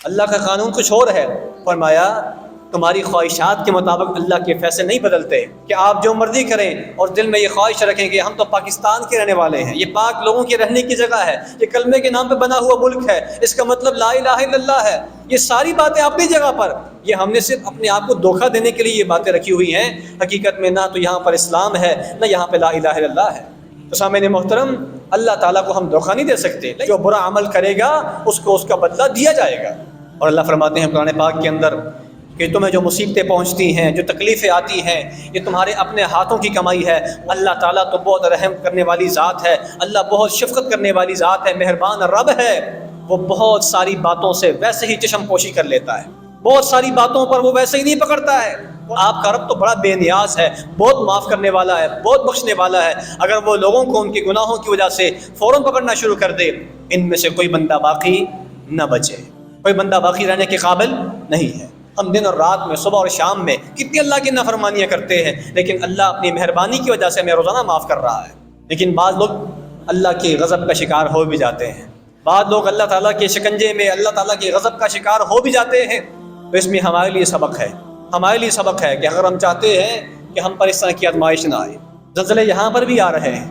اللہ کا قانون کچھ اور ہے۔ فرمایا تمہاری خواہشات کے مطابق اللہ کے فیصلے نہیں بدلتے کہ آپ جو مرضی کریں اور دل میں یہ خواہش رکھیں کہ ہم تو پاکستان کے رہنے والے ہیں، یہ پاک لوگوں کے رہنے کی جگہ ہے، یہ کلمے کے نام پہ بنا ہوا ملک ہے، اس کا مطلب لا الہ الا اللہ ہے۔ یہ ساری باتیں اپنی جگہ پر، یہ ہم نے صرف اپنے آپ کو دھوکہ دینے کے لیے یہ باتیں رکھی ہوئی ہیں۔ حقیقت میں نہ تو یہاں پر اسلام ہے، نہ یہاں پہ لا الہ الا اللہ ہے۔ تو سامعین محترم، اللہ تعالیٰ کو ہم دھوکہ نہیں دے سکتے، جو برا عمل کرے گا اس کو اس کا بدلہ دیا جائے گا۔ اور اللہ فرماتے ہیں قرآن پاک کے اندر کہ تمہیں جو مصیبتیں پہنچتی ہیں، جو تکلیفیں آتی ہیں، یہ تمہارے اپنے ہاتھوں کی کمائی ہے۔ اللہ تعالیٰ تو بہت رحم کرنے والی ذات ہے، اللہ بہت شفقت کرنے والی ذات ہے، مہربان رب ہے۔ وہ بہت ساری باتوں سے ویسے ہی چشم پوشی کر لیتا ہے، بہت ساری باتوں پر وہ ویسے ہی نہیں پکڑتا ہے۔ آپ کا رب تو بڑا بے نیاز ہے، بہت معاف کرنے والا ہے، بہت بخشنے والا ہے۔ اگر وہ لوگوں کو ان کے گناہوں کی وجہ سے فوراً پکڑنا شروع کر دے، ان میں سے کوئی بندہ باقی نہ بچے، کوئی بندہ باقی رہنے کے قابل نہیں ہے۔ ہم دن اور رات میں، صبح اور شام میں کتنی اللہ کی نافرمانیاں کرتے ہیں، لیکن اللہ اپنی مہربانی کی وجہ سے ہمیں روزانہ معاف کر رہا ہے۔ لیکن بعض لوگ اللہ کے غضب کا شکار ہو بھی جاتے ہیں، بعض لوگ اللہ تعالیٰ کے شکنجے میں، اللہ تعالیٰ کے غضب کا شکار ہو بھی جاتے ہیں۔ تو اس میں ہمارے لیے سبق ہے، ہمارے لیے سبق ہے کہ اگر ہم چاہتے ہیں کہ ہم پر اس طرح کی آزمائش نہ آئے۔ زلزلے یہاں پر بھی آ رہے ہیں،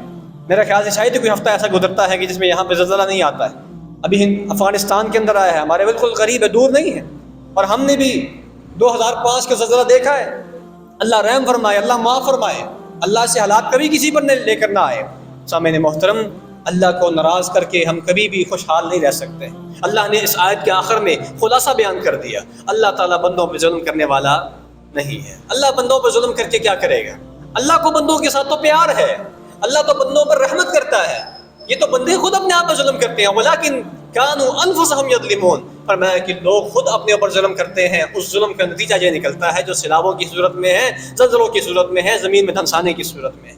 میرا خیال سے شاید کوئی ہفتہ ایسا گزرتا ہے کہ جس میں یہاں پہ زلزلہ نہیں آتا ہے۔ ابھی افغانستان کے اندر آیا ہے، ہمارے بالکل قریب ہے، دور نہیں ہے، اور ہم نے بھی 2005 کا زلزلہ دیکھا ہے۔ اللہ رحم فرمائے، اللہ معاف فرمائے، اللہ سے حالات کبھی کسی پر لے کر نہ آئے۔ سامعین محترم، اللہ کو ناراض کر کے ہم کبھی بھی خوشحال نہیں رہ سکتے۔ اللہ نے اس آیت کے آخر میں خلاصہ بیان کر دیا، اللہ تعالیٰ بندوں پہ ظلم کرنے والا نہیں ہے۔ اللہ بندوں پہ ظلم کر کے کیا کرے گا؟ اللہ کو بندوں کے ساتھ تو پیار ہے، اللہ تو بندوں پر رحمت کرتا ہے۔ یہ تو بندے خود اپنے آپ پر ظلم کرتے ہیں، ولیکن کانوا انفسہم یظلمون، فرمایا کہ لوگ خود اپنے اوپر ظلم کرتے ہیں۔ اس ظلم کا نتیجہ یہ نکلتا ہے جو سیلابوں کی صورت میں ہے، زلزلوں کی صورت میں ہے، زمین میں دھنسانے کی صورت میں ہے۔